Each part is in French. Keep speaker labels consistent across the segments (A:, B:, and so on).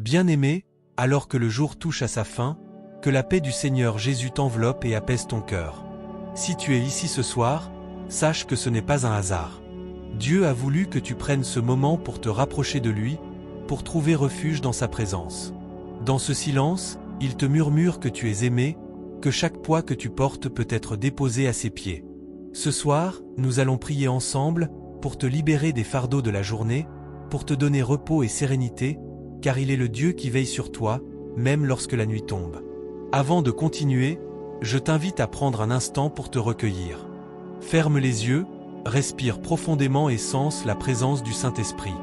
A: Bien-aimé, alors que le jour touche à sa fin, que la paix du Seigneur Jésus t'enveloppe et apaise ton cœur. Si tu es ici ce soir, sache que ce n'est pas un hasard. Dieu a voulu que tu prennes ce moment pour te rapprocher de lui, pour trouver refuge dans sa présence. Dans ce silence, il te murmure que tu es aimé, que chaque poids que tu portes peut être déposé à ses pieds. Ce soir, nous allons prier ensemble, pour te libérer des fardeaux de la journée, pour te donner repos et sérénité, car il est le Dieu qui veille sur toi, même lorsque la nuit tombe. Avant de continuer, je t'invite à prendre un instant pour te recueillir. Ferme les yeux, respire profondément et sens la présence du Saint-Esprit.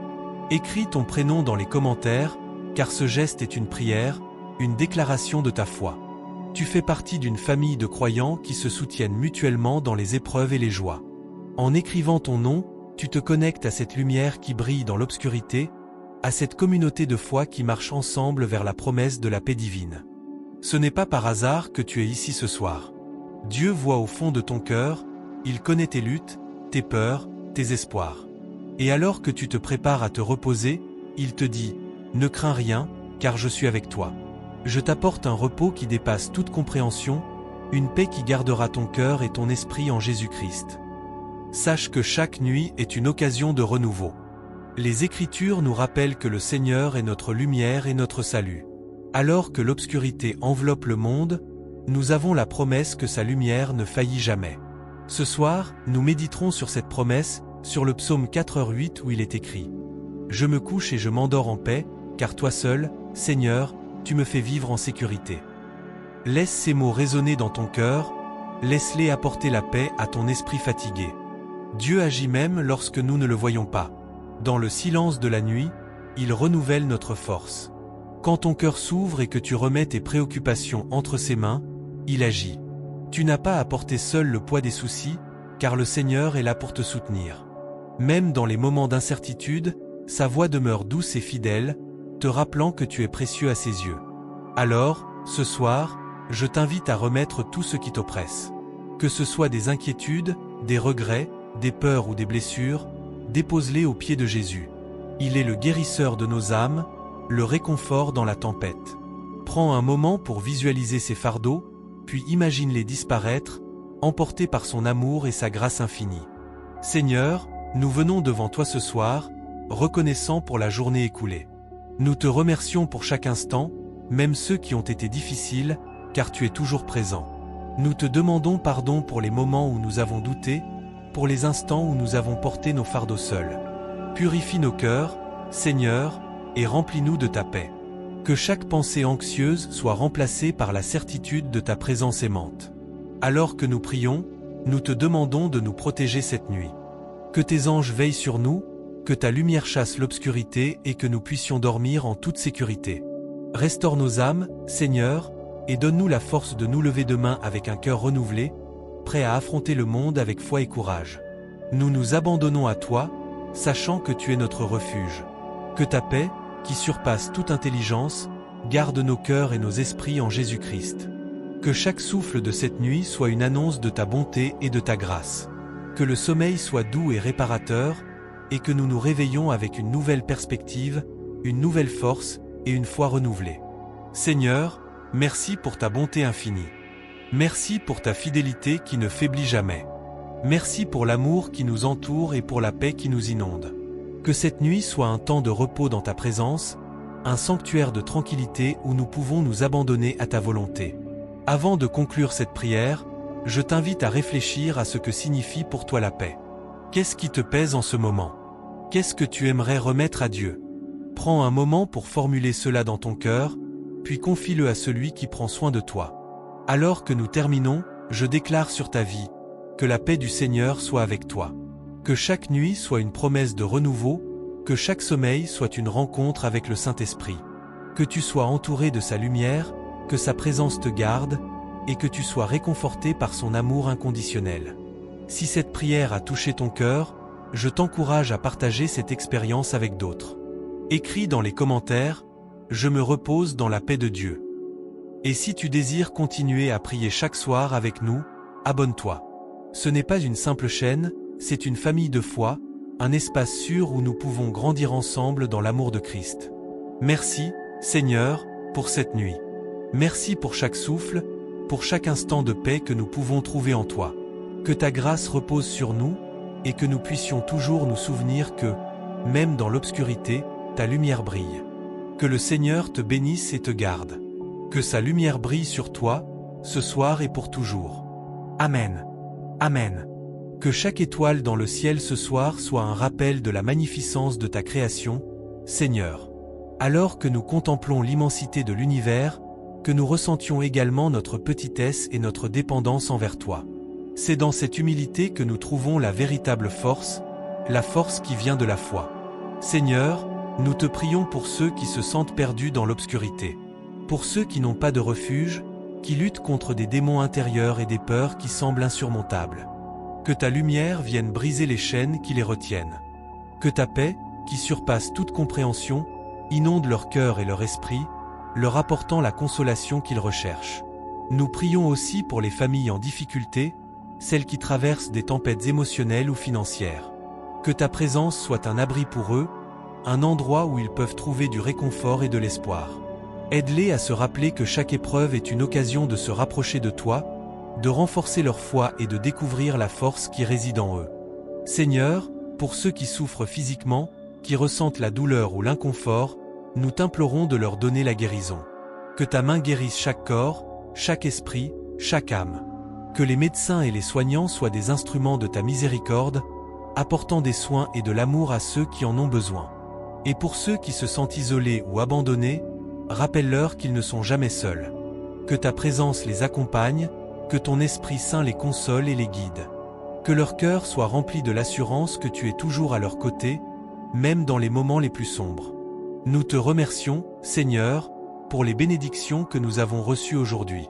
A: Écris ton prénom dans les commentaires, car ce geste est une prière, une déclaration de ta foi. Tu fais partie d'une famille de croyants qui se soutiennent mutuellement dans les épreuves et les joies. En écrivant ton nom, tu te connectes à cette lumière qui brille dans l'obscurité, à cette communauté de foi qui marche ensemble vers la promesse de la paix divine. Ce n'est pas par hasard que tu es ici ce soir. Dieu voit au fond de ton cœur, il connaît tes luttes, tes peurs, tes espoirs. Et alors que tu te prépares à te reposer, il te dit « Ne crains rien, car je suis avec toi. Je t'apporte un repos qui dépasse toute compréhension, une paix qui gardera ton cœur et ton esprit en Jésus-Christ. » Sache que chaque nuit est une occasion de renouveau. Les Écritures nous rappellent que le Seigneur est notre lumière et notre salut. Alors que l'obscurité enveloppe le monde, nous avons la promesse que sa lumière ne faillit jamais. Ce soir, nous méditerons sur cette promesse, sur le psaume 4h8 où il est écrit « Je me couche et je m'endors en paix, car toi seul, Seigneur, tu me fais vivre en sécurité. » Laisse ces mots résonner dans ton cœur, laisse-les apporter la paix à ton esprit fatigué. Dieu agit même lorsque nous ne le voyons pas. Dans le silence de la nuit, il renouvelle notre force. Quand ton cœur s'ouvre et que tu remets tes préoccupations entre ses mains, il agit. Tu n'as pas à porter seul le poids des soucis, car le Seigneur est là pour te soutenir. Même dans les moments d'incertitude, sa voix demeure douce et fidèle, te rappelant que tu es précieux à ses yeux. Alors, ce soir, je t'invite à remettre tout ce qui t'oppresse. Que ce soit des inquiétudes, des regrets, des peurs ou des blessures, dépose-les aux pieds de Jésus. Il est le guérisseur de nos âmes, le réconfort dans la tempête. Prends un moment pour visualiser ces fardeaux, puis imagine-les disparaître, emportés par son amour et sa grâce infinie. Seigneur, nous venons devant toi ce soir, reconnaissants pour la journée écoulée. Nous te remercions pour chaque instant, même ceux qui ont été difficiles, car tu es toujours présent. Nous te demandons pardon pour les moments où nous avons douté, pour les instants où nous avons porté nos fardeaux seuls. Purifie nos cœurs, Seigneur, et remplis-nous de ta paix. Que chaque pensée anxieuse soit remplacée par la certitude de ta présence aimante. Alors que nous prions, nous te demandons de nous protéger cette nuit. Que tes anges veillent sur nous, que ta lumière chasse l'obscurité et que nous puissions dormir en toute sécurité. Restaure nos âmes, Seigneur, et donne-nous la force de nous lever demain avec un cœur renouvelé, prêt à affronter le monde avec foi et courage. Nous nous abandonnons à toi, sachant que tu es notre refuge. Que ta paix, qui surpasse toute intelligence, garde nos cœurs et nos esprits en Jésus-Christ. Que chaque souffle de cette nuit soit une annonce de ta bonté et de ta grâce. Que le sommeil soit doux et réparateur, et que nous nous réveillons avec une nouvelle perspective, une nouvelle force et une foi renouvelée. Seigneur, merci pour ta bonté infinie. Merci pour ta fidélité qui ne faiblit jamais. Merci pour l'amour qui nous entoure et pour la paix qui nous inonde. Que cette nuit soit un temps de repos dans ta présence, un sanctuaire de tranquillité où nous pouvons nous abandonner à ta volonté. Avant de conclure cette prière, je t'invite à réfléchir à ce que signifie pour toi la paix. Qu'est-ce qui te pèse en ce moment? Qu'est-ce que tu aimerais remettre à Dieu? Prends un moment pour formuler cela dans ton cœur, puis confie-le à celui qui prend soin de toi. Alors que nous terminons, je déclare sur ta vie, que la paix du Seigneur soit avec toi. Que chaque nuit soit une promesse de renouveau, que chaque sommeil soit une rencontre avec le Saint-Esprit. Que tu sois entouré de sa lumière, que sa présence te garde, et que tu sois réconforté par son amour inconditionnel. Si cette prière a touché ton cœur, je t'encourage à partager cette expérience avec d'autres. Écris dans les commentaires « Je me repose dans la paix de Dieu ». Et si tu désires continuer à prier chaque soir avec nous, abonne-toi. Ce n'est pas une simple chaîne, c'est une famille de foi, un espace sûr où nous pouvons grandir ensemble dans l'amour de Christ. Merci, Seigneur, pour cette nuit. Merci pour chaque souffle, pour chaque instant de paix que nous pouvons trouver en toi. Que ta grâce repose sur nous, et que nous puissions toujours nous souvenir que, même dans l'obscurité, ta lumière brille. Que le Seigneur te bénisse et te garde. Que sa lumière brille sur toi, ce soir et pour toujours. Amen. Amen. Que chaque étoile dans le ciel ce soir soit un rappel de la magnificence de ta création, Seigneur. Alors que nous contemplons l'immensité de l'univers, que nous ressentions également notre petitesse et notre dépendance envers toi. C'est dans cette humilité que nous trouvons la véritable force, la force qui vient de la foi. Seigneur, nous te prions pour ceux qui se sentent perdus dans l'obscurité. Pour ceux qui n'ont pas de refuge, qui luttent contre des démons intérieurs et des peurs qui semblent insurmontables. Que ta lumière vienne briser les chaînes qui les retiennent. Que ta paix, qui surpasse toute compréhension, inonde leur cœur et leur esprit, leur apportant la consolation qu'ils recherchent. Nous prions aussi pour les familles en difficulté, celles qui traversent des tempêtes émotionnelles ou financières. Que ta présence soit un abri pour eux, un endroit où ils peuvent trouver du réconfort et de l'espoir. Aide-les à se rappeler que chaque épreuve est une occasion de se rapprocher de toi, de renforcer leur foi et de découvrir la force qui réside en eux. Seigneur, pour ceux qui souffrent physiquement, qui ressentent la douleur ou l'inconfort, nous t'implorons de leur donner la guérison. Que ta main guérisse chaque corps, chaque esprit, chaque âme. Que les médecins et les soignants soient des instruments de ta miséricorde, apportant des soins et de l'amour à ceux qui en ont besoin. Et pour ceux qui se sentent isolés ou abandonnés, rappelle-leur qu'ils ne sont jamais seuls. Que ta présence les accompagne, que ton Esprit Saint les console et les guide. Que leur cœur soit rempli de l'assurance que tu es toujours à leur côté, même dans les moments les plus sombres. Nous te remercions, Seigneur, pour les bénédictions que nous avons reçues aujourd'hui.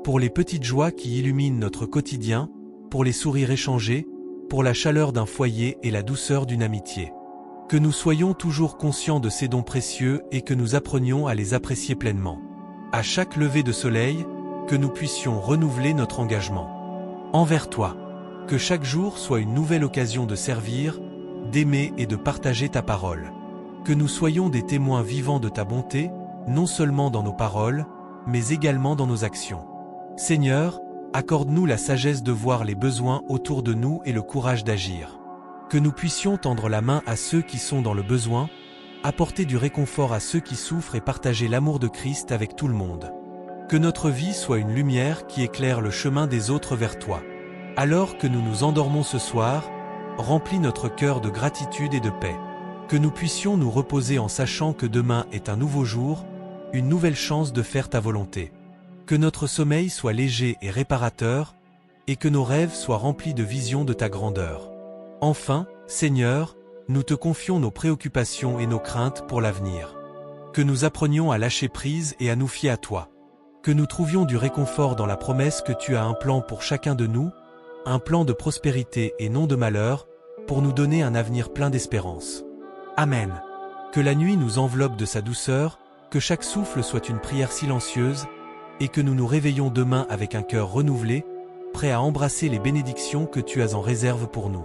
A: Pour les petites joies qui illuminent notre quotidien, pour les sourires échangés, pour la chaleur d'un foyer et la douceur d'une amitié. Que nous soyons toujours conscients de ces dons précieux et que nous apprenions à les apprécier pleinement. À chaque lever de soleil, que nous puissions renouveler notre engagement envers toi. Que chaque jour soit une nouvelle occasion de servir, d'aimer et de partager ta parole. Que nous soyons des témoins vivants de ta bonté, non seulement dans nos paroles, mais également dans nos actions. Seigneur, accorde-nous la sagesse de voir les besoins autour de nous et le courage d'agir. Que nous puissions tendre la main à ceux qui sont dans le besoin, apporter du réconfort à ceux qui souffrent et partager l'amour de Christ avec tout le monde. Que notre vie soit une lumière qui éclaire le chemin des autres vers toi. Alors que nous nous endormons ce soir, remplis notre cœur de gratitude et de paix. Que nous puissions nous reposer en sachant que demain est un nouveau jour, une nouvelle chance de faire ta volonté. Que notre sommeil soit léger et réparateur, et que nos rêves soient remplis de visions de ta grandeur. Enfin, Seigneur, nous te confions nos préoccupations et nos craintes pour l'avenir. Que nous apprenions à lâcher prise et à nous fier à toi. Que nous trouvions du réconfort dans la promesse que tu as un plan pour chacun de nous, un plan de prospérité et non de malheur, pour nous donner un avenir plein d'espérance. Amen. Que la nuit nous enveloppe de sa douceur, que chaque souffle soit une prière silencieuse, et que nous nous réveillons demain avec un cœur renouvelé, prêt à embrasser les bénédictions que tu as en réserve pour nous.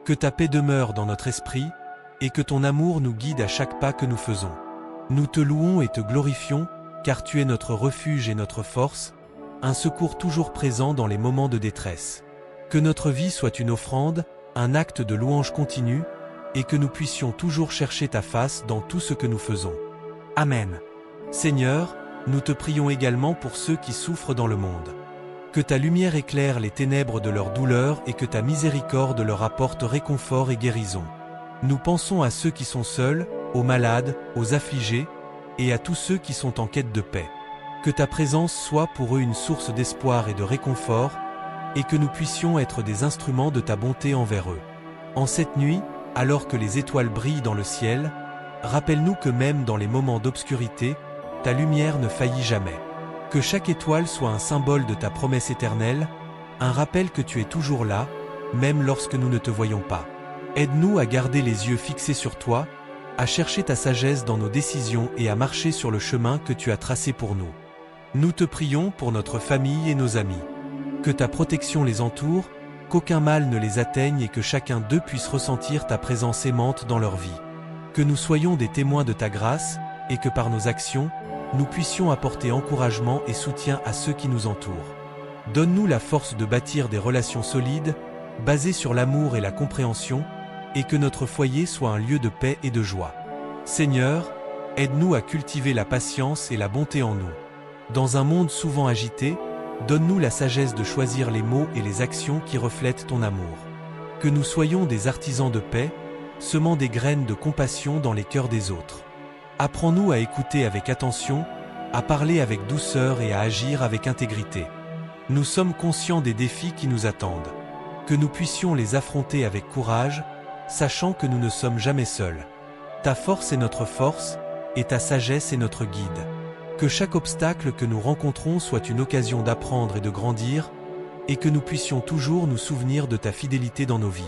A: Que ta paix demeure dans notre esprit, et que ton amour nous guide à chaque pas que nous faisons. Nous te louons et te glorifions, car tu es notre refuge et notre force, un secours toujours présent dans les moments de détresse. Que notre vie soit une offrande, un acte de louange continu, et que nous puissions toujours chercher ta face dans tout ce que nous faisons. Amen. Seigneur, nous te prions également pour ceux qui souffrent dans le monde. Que ta lumière éclaire les ténèbres de leur douleur et que ta miséricorde leur apporte réconfort et guérison. Nous pensons à ceux qui sont seuls, aux malades, aux affligés, et à tous ceux qui sont en quête de paix. Que ta présence soit pour eux une source d'espoir et de réconfort, et que nous puissions être des instruments de ta bonté envers eux. En cette nuit, alors que les étoiles brillent dans le ciel, rappelle-nous que même dans les moments d'obscurité, ta lumière ne faillit jamais. Que chaque étoile soit un symbole de ta promesse éternelle, un rappel que tu es toujours là, même lorsque nous ne te voyons pas. Aide-nous à garder les yeux fixés sur toi, à chercher ta sagesse dans nos décisions et à marcher sur le chemin que tu as tracé pour nous. Nous te prions pour notre famille et nos amis. Que ta protection les entoure, qu'aucun mal ne les atteigne et que chacun d'eux puisse ressentir ta présence aimante dans leur vie. Que nous soyons des témoins de ta grâce, et que par nos actions, nous puissions apporter encouragement et soutien à ceux qui nous entourent. Donne-nous la force de bâtir des relations solides, basées sur l'amour et la compréhension, et que notre foyer soit un lieu de paix et de joie. Seigneur, aide-nous à cultiver la patience et la bonté en nous. Dans un monde souvent agité, donne-nous la sagesse de choisir les mots et les actions qui reflètent ton amour. Que nous soyons des artisans de paix, semant des graines de compassion dans les cœurs des autres. Apprends-nous à écouter avec attention, à parler avec douceur et à agir avec intégrité. Nous sommes conscients des défis qui nous attendent. Que nous puissions les affronter avec courage, sachant que nous ne sommes jamais seuls. Ta force est notre force, et ta sagesse est notre guide. Que chaque obstacle que nous rencontrons soit une occasion d'apprendre et de grandir, et que nous puissions toujours nous souvenir de ta fidélité dans nos vies.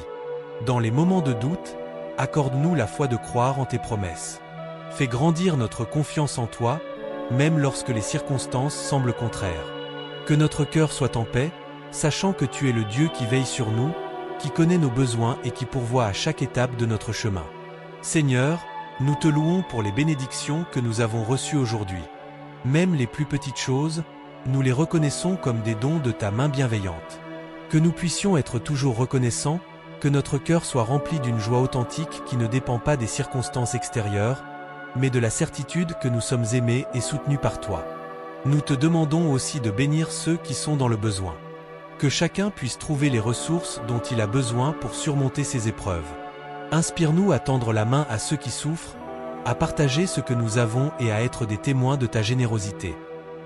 A: Dans les moments de doute, accorde-nous la foi de croire en tes promesses. Fais grandir notre confiance en toi, même lorsque les circonstances semblent contraires. Que notre cœur soit en paix, sachant que tu es le Dieu qui veille sur nous, qui connaît nos besoins et qui pourvoit à chaque étape de notre chemin. Seigneur, nous te louons pour les bénédictions que nous avons reçues aujourd'hui. Même les plus petites choses, nous les reconnaissons comme des dons de ta main bienveillante. Que nous puissions être toujours reconnaissants, que notre cœur soit rempli d'une joie authentique qui ne dépend pas des circonstances extérieures, mais de la certitude que nous sommes aimés et soutenus par toi. Nous te demandons aussi de bénir ceux qui sont dans le besoin. Que chacun puisse trouver les ressources dont il a besoin pour surmonter ses épreuves. Inspire-nous à tendre la main à ceux qui souffrent, à partager ce que nous avons et à être des témoins de ta générosité.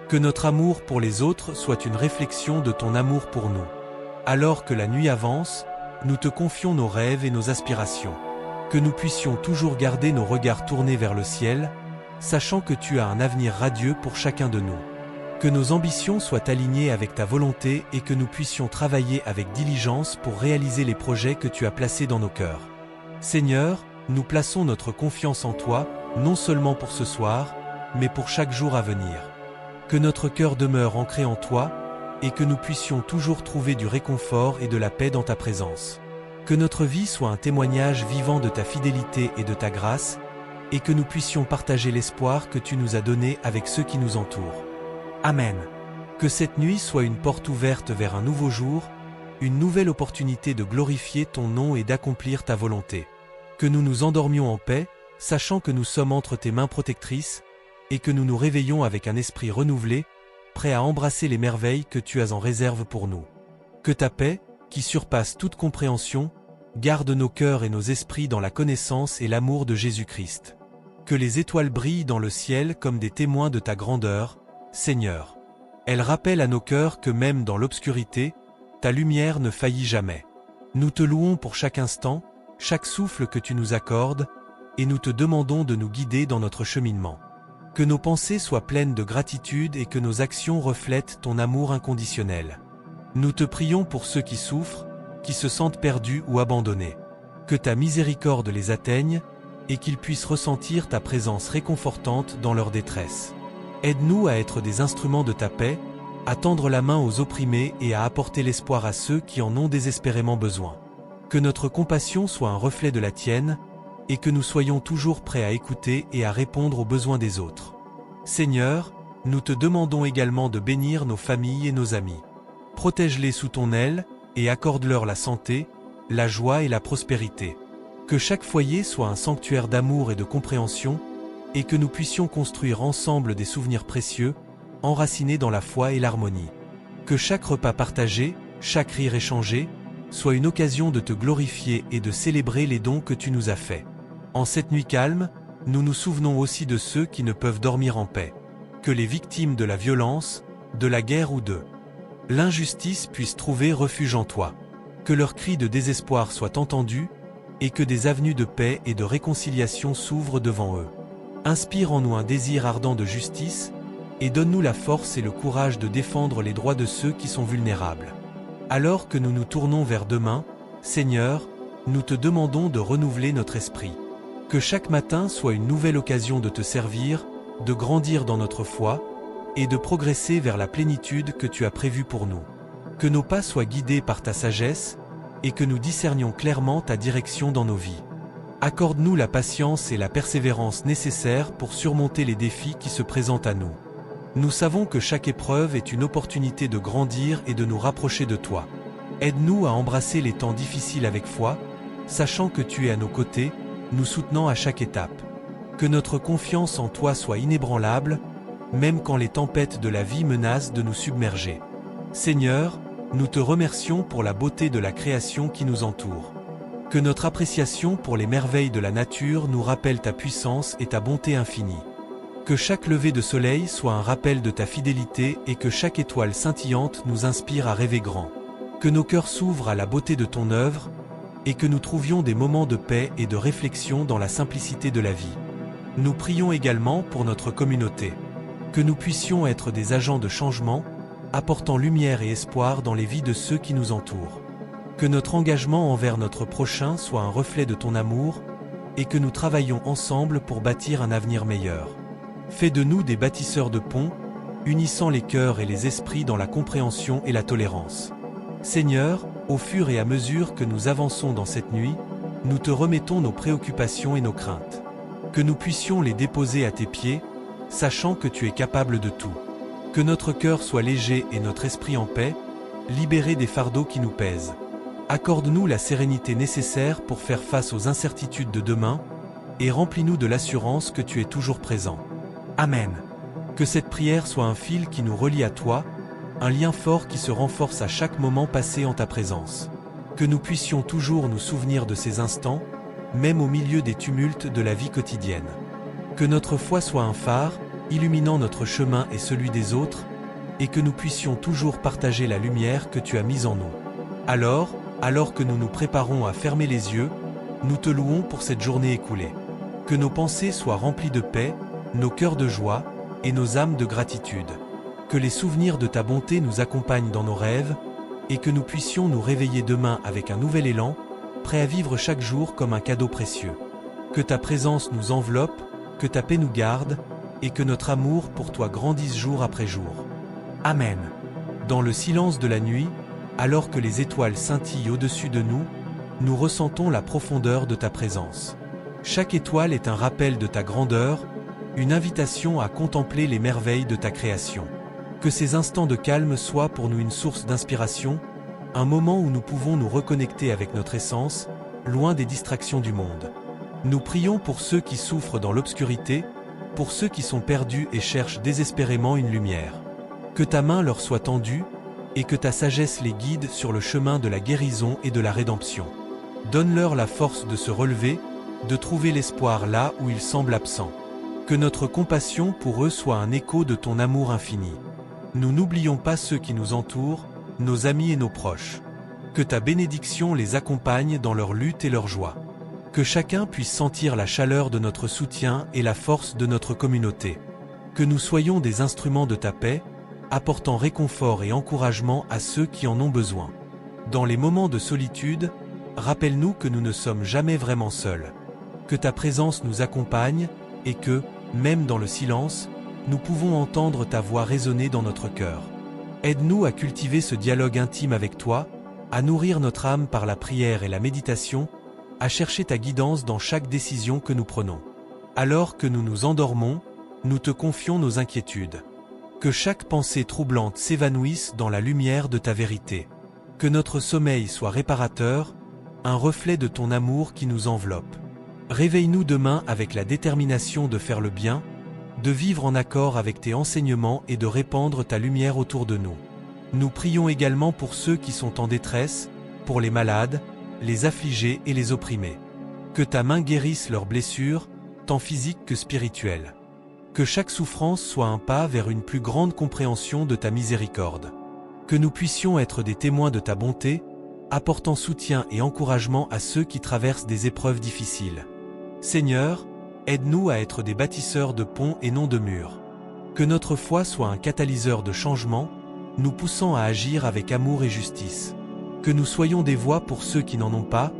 A: Que notre amour pour les autres soit une réflexion de ton amour pour nous. Alors que la nuit avance, nous te confions nos rêves et nos aspirations. Que nous puissions toujours garder nos regards tournés vers le ciel, sachant que tu as un avenir radieux pour chacun de nous. Que nos ambitions soient alignées avec ta volonté et que nous puissions travailler avec diligence pour réaliser les projets que tu as placés dans nos cœurs. Seigneur, nous plaçons notre confiance en toi, non seulement pour ce soir, mais pour chaque jour à venir. Que notre cœur demeure ancré en toi, et que nous puissions toujours trouver du réconfort et de la paix dans ta présence. Que notre vie soit un témoignage vivant de ta fidélité et de ta grâce, et que nous puissions partager l'espoir que tu nous as donné avec ceux qui nous entourent. Amen. Que cette nuit soit une porte ouverte vers un nouveau jour, une nouvelle opportunité de glorifier ton nom et d'accomplir ta volonté. Que nous nous endormions en paix, sachant que nous sommes entre tes mains protectrices, et que nous nous réveillons avec un esprit renouvelé, prêt à embrasser les merveilles que tu as en réserve pour nous. Que ta paix, qui surpasse toute compréhension, garde nos cœurs et nos esprits dans la connaissance et l'amour de Jésus-Christ. Que les étoiles brillent dans le ciel comme des témoins de ta grandeur, Seigneur. Elles rappellent à nos cœurs que même dans l'obscurité, ta lumière ne faillit jamais. Nous te louons pour chaque instant, chaque souffle que tu nous accordes, et nous te demandons de nous guider dans notre cheminement. Que nos pensées soient pleines de gratitude et que nos actions reflètent ton amour inconditionnel. Nous te prions pour ceux qui souffrent, qui se sentent perdus ou abandonnés. Que ta miséricorde les atteigne, et qu'ils puissent ressentir ta présence réconfortante dans leur détresse. Aide-nous à être des instruments de ta paix, à tendre la main aux opprimés et à apporter l'espoir à ceux qui en ont désespérément besoin. Que notre compassion soit un reflet de la tienne, et que nous soyons toujours prêts à écouter et à répondre aux besoins des autres. Seigneur, nous te demandons également de bénir nos familles et nos amis. Protège-les sous ton aile, et accorde-leur la santé, la joie et la prospérité. Que chaque foyer soit un sanctuaire d'amour et de compréhension, et que nous puissions construire ensemble des souvenirs précieux, enracinés dans la foi et l'harmonie. Que chaque repas partagé, chaque rire échangé, soit une occasion de te glorifier et de célébrer les dons que tu nous as faits. En cette nuit calme, nous nous souvenons aussi de ceux qui ne peuvent dormir en paix. Que les victimes de la violence, de la guerre ou de l'injustice puissent trouver refuge en toi. Que leurs cris de désespoir soient entendus, et que des avenues de paix et de réconciliation s'ouvrent devant eux. Inspire en nous un désir ardent de justice, et donne-nous la force et le courage de défendre les droits de ceux qui sont vulnérables. Alors que nous nous tournons vers demain, Seigneur, nous te demandons de renouveler notre esprit. Que chaque matin soit une nouvelle occasion de te servir, de grandir dans notre foi, et de progresser vers la plénitude que tu as prévue pour nous. Que nos pas soient guidés par ta sagesse, et que nous discernions clairement ta direction dans nos vies. Accorde-nous la patience et la persévérance nécessaires pour surmonter les défis qui se présentent à nous. Nous savons que chaque épreuve est une opportunité de grandir et de nous rapprocher de toi. Aide-nous à embrasser les temps difficiles avec foi, sachant que tu es à nos côtés, nous soutenant à chaque étape. Que notre confiance en toi soit inébranlable, même quand les tempêtes de la vie menacent de nous submerger. Seigneur, nous te remercions pour la beauté de la création qui nous entoure. Que notre appréciation pour les merveilles de la nature nous rappelle ta puissance et ta bonté infinie. Que chaque lever de soleil soit un rappel de ta fidélité et que chaque étoile scintillante nous inspire à rêver grand. Que nos cœurs s'ouvrent à la beauté de ton œuvre et que nous trouvions des moments de paix et de réflexion dans la simplicité de la vie. Nous prions également pour notre communauté. Que nous puissions être des agents de changement, apportant lumière et espoir dans les vies de ceux qui nous entourent. Que notre engagement envers notre prochain soit un reflet de ton amour et que nous travaillions ensemble pour bâtir un avenir meilleur. Fais de nous des bâtisseurs de ponts, unissant les cœurs et les esprits dans la compréhension et la tolérance. Seigneur, au fur et à mesure que nous avançons dans cette nuit, nous te remettons nos préoccupations et nos craintes. Que nous puissions les déposer à tes pieds, sachant que tu es capable de tout. Que notre cœur soit léger et notre esprit en paix, libéré des fardeaux qui nous pèsent. Accorde-nous la sérénité nécessaire pour faire face aux incertitudes de demain, et remplis-nous de l'assurance que tu es toujours présent. Amen. Que cette prière soit un fil qui nous relie à toi, un lien fort qui se renforce à chaque moment passé en ta présence. Que nous puissions toujours nous souvenir de ces instants, même au milieu des tumultes de la vie quotidienne. Que notre foi soit un phare, illuminant notre chemin et celui des autres, et que nous puissions toujours partager la lumière que tu as mise en nous. Alors que nous nous préparons à fermer les yeux, nous te louons pour cette journée écoulée. Que nos pensées soient remplies de paix, nos cœurs de joie, et nos âmes de gratitude. Que les souvenirs de ta bonté nous accompagnent dans nos rêves, et que nous puissions nous réveiller demain avec un nouvel élan, prêt à vivre chaque jour comme un cadeau précieux. Que ta présence nous enveloppe, que ta paix nous garde, et que notre amour pour toi grandisse jour après jour. Amen. Dans le silence de la nuit, alors que les étoiles scintillent au-dessus de nous, nous ressentons la profondeur de ta présence. Chaque étoile est un rappel de ta grandeur, une invitation à contempler les merveilles de ta création. Que ces instants de calme soient pour nous une source d'inspiration, un moment où nous pouvons nous reconnecter avec notre essence, loin des distractions du monde. Nous prions pour ceux qui souffrent dans l'obscurité, pour ceux qui sont perdus et cherchent désespérément une lumière. Que ta main leur soit tendue, et que ta sagesse les guide sur le chemin de la guérison et de la rédemption. Donne-leur la force de se relever, de trouver l'espoir là où il semble absent. Que notre compassion pour eux soit un écho de ton amour infini. Nous n'oublions pas ceux qui nous entourent, nos amis et nos proches. Que ta bénédiction les accompagne dans leur lutte et leur joie. Que chacun puisse sentir la chaleur de notre soutien et la force de notre communauté. Que nous soyons des instruments de ta paix, apportant réconfort et encouragement à ceux qui en ont besoin. Dans les moments de solitude, rappelle-nous que nous ne sommes jamais vraiment seuls. Que ta présence nous accompagne et que, même dans le silence, nous pouvons entendre ta voix résonner dans notre cœur. Aide-nous à cultiver ce dialogue intime avec toi, à nourrir notre âme par la prière et la méditation, à chercher ta guidance dans chaque décision que nous prenons. Alors que nous nous endormons, nous te confions nos inquiétudes. Que chaque pensée troublante s'évanouisse dans la lumière de ta vérité. Que notre sommeil soit réparateur, un reflet de ton amour qui nous enveloppe. Réveille-nous demain avec la détermination de faire le bien, de vivre en accord avec tes enseignements et de répandre ta lumière autour de nous. Nous prions également pour ceux qui sont en détresse, pour les malades, les affligés et les opprimés. Que ta main guérisse leurs blessures, tant physiques que spirituelles. Que chaque souffrance soit un pas vers une plus grande compréhension de ta miséricorde. Que nous puissions être des témoins de ta bonté, apportant soutien et encouragement à ceux qui traversent des épreuves difficiles. Seigneur, aide-nous à être des bâtisseurs de ponts et non de murs. Que notre foi soit un catalyseur de changement, nous poussant à agir avec amour et justice. Que nous soyons des voix pour ceux qui n'en ont pas,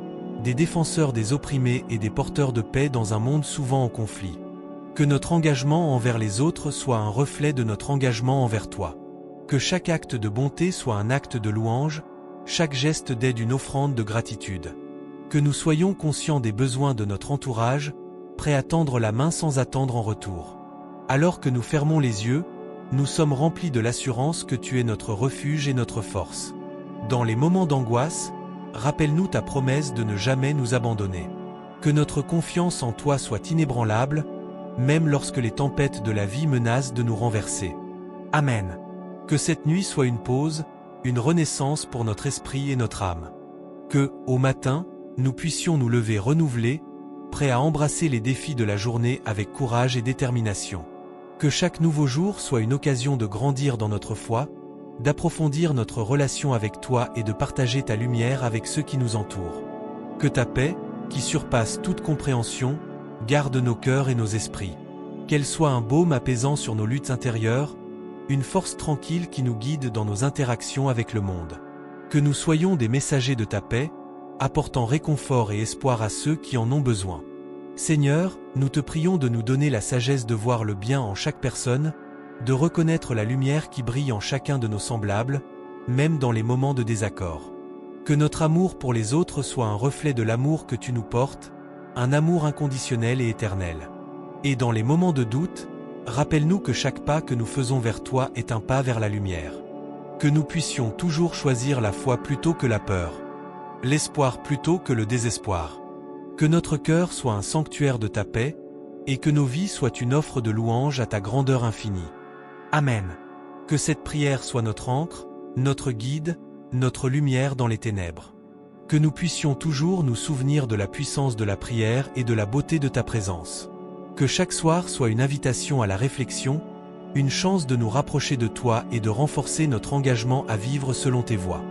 A: des défenseurs des opprimés et des porteurs de paix dans un monde souvent en conflit. Que notre engagement envers les autres soit un reflet de notre engagement envers toi. Que chaque acte de bonté soit un acte de louange, chaque geste d'aide une offrande de gratitude. Que nous soyons conscients des besoins de notre entourage, prêts à tendre la main sans attendre en retour. Alors que nous fermons les yeux, nous sommes remplis de l'assurance que tu es notre refuge et notre force. Dans les moments d'angoisse, rappelle-nous ta promesse de ne jamais nous abandonner. Que notre confiance en toi soit inébranlable, même lorsque les tempêtes de la vie menacent de nous renverser. Amen. Que cette nuit soit une pause, une renaissance pour notre esprit et notre âme. Que, au matin, nous puissions nous lever renouvelés, prêts à embrasser les défis de la journée avec courage et détermination. Que chaque nouveau jour soit une occasion de grandir dans notre foi, d'approfondir notre relation avec toi et de partager ta lumière avec ceux qui nous entourent. Que ta paix, qui surpasse toute compréhension, garde nos cœurs et nos esprits. Qu'elle soit un baume apaisant sur nos luttes intérieures, une force tranquille qui nous guide dans nos interactions avec le monde. Que nous soyons des messagers de ta paix, apportant réconfort et espoir à ceux qui en ont besoin. Seigneur, nous te prions de nous donner la sagesse de voir le bien en chaque personne, de reconnaître la lumière qui brille en chacun de nos semblables, même dans les moments de désaccord. Que notre amour pour les autres soit un reflet de l'amour que tu nous portes, un amour inconditionnel et éternel. Et dans les moments de doute, rappelle-nous que chaque pas que nous faisons vers toi est un pas vers la lumière. Que nous puissions toujours choisir la foi plutôt que la peur, l'espoir plutôt que le désespoir. Que notre cœur soit un sanctuaire de ta paix, et que nos vies soient une offre de louange à ta grandeur infinie. Amen. Que cette prière soit notre ancre, notre guide, notre lumière dans les ténèbres. Que nous puissions toujours nous souvenir de la puissance de la prière et de la beauté de ta présence. Que chaque soir soit une invitation à la réflexion, une chance de nous rapprocher de toi et de renforcer notre engagement à vivre selon tes voies.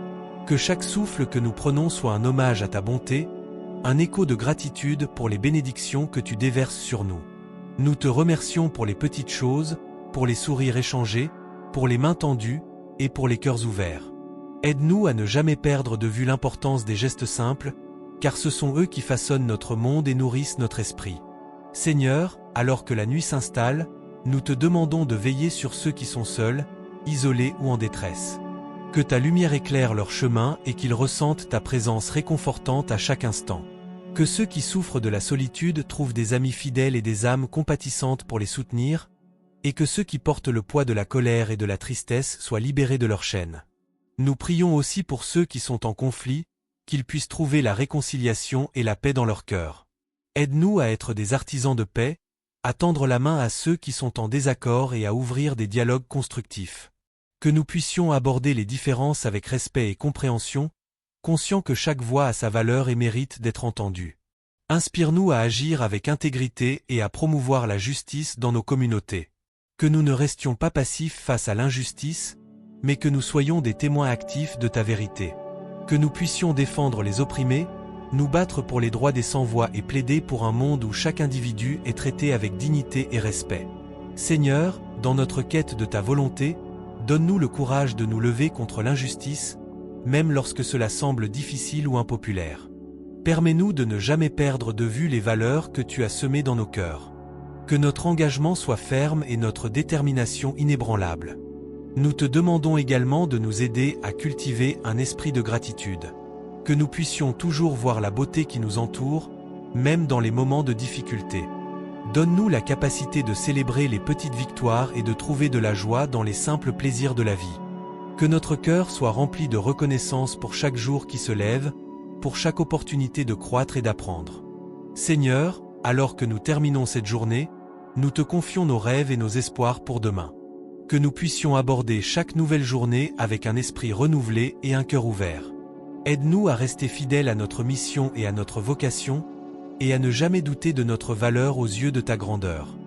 A: Que chaque souffle que nous prenons soit un hommage à ta bonté, un écho de gratitude pour les bénédictions que tu déverses sur nous. Nous te remercions pour les petites choses, pour les sourires échangés, pour les mains tendues et pour les cœurs ouverts. Aide-nous à ne jamais perdre de vue l'importance des gestes simples, car ce sont eux qui façonnent notre monde et nourrissent notre esprit. Seigneur, alors que la nuit s'installe, nous te demandons de veiller sur ceux qui sont seuls, isolés ou en détresse. Que ta lumière éclaire leur chemin et qu'ils ressentent ta présence réconfortante à chaque instant. Que ceux qui souffrent de la solitude trouvent des amis fidèles et des âmes compatissantes pour les soutenir, et que ceux qui portent le poids de la colère et de la tristesse soient libérés de leurs chaînes. Nous prions aussi pour ceux qui sont en conflit, qu'ils puissent trouver la réconciliation et la paix dans leur cœur. Aide-nous à être des artisans de paix, à tendre la main à ceux qui sont en désaccord et à ouvrir des dialogues constructifs. Que nous puissions aborder les différences avec respect et compréhension, conscients que chaque voix a sa valeur et mérite d'être entendue. Inspire-nous à agir avec intégrité et à promouvoir la justice dans nos communautés. Que nous ne restions pas passifs face à l'injustice, mais que nous soyons des témoins actifs de ta vérité. Que nous puissions défendre les opprimés, nous battre pour les droits des sans-voix et plaider pour un monde où chaque individu est traité avec dignité et respect. Seigneur, dans notre quête de ta volonté, donne-nous le courage de nous lever contre l'injustice, même lorsque cela semble difficile ou impopulaire. Permets-nous de ne jamais perdre de vue les valeurs que tu as semées dans nos cœurs. Que notre engagement soit ferme et notre détermination inébranlable. Nous te demandons également de nous aider à cultiver un esprit de gratitude. Que nous puissions toujours voir la beauté qui nous entoure, même dans les moments de difficulté. Donne-nous la capacité de célébrer les petites victoires et de trouver de la joie dans les simples plaisirs de la vie. Que notre cœur soit rempli de reconnaissance pour chaque jour qui se lève, pour chaque opportunité de croître et d'apprendre. Seigneur, alors que nous terminons cette journée, nous te confions nos rêves et nos espoirs pour demain. Que nous puissions aborder chaque nouvelle journée avec un esprit renouvelé et un cœur ouvert. Aide-nous à rester fidèles à notre mission et à notre vocation, et à ne jamais douter de notre valeur aux yeux de ta grandeur.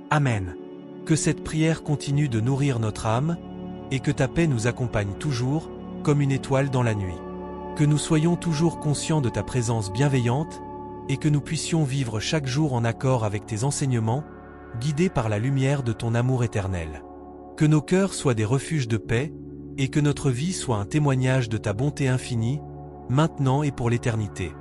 A: Amen. Que cette prière continue de nourrir notre âme, et que ta paix nous accompagne toujours, comme une étoile dans la nuit. Que nous soyons toujours conscients de ta présence bienveillante, et que nous puissions vivre chaque jour en accord avec tes enseignements, guidés par la lumière de ton amour éternel. Que nos cœurs soient des refuges de paix, et que notre vie soit un témoignage de ta bonté infinie, maintenant et pour l'éternité.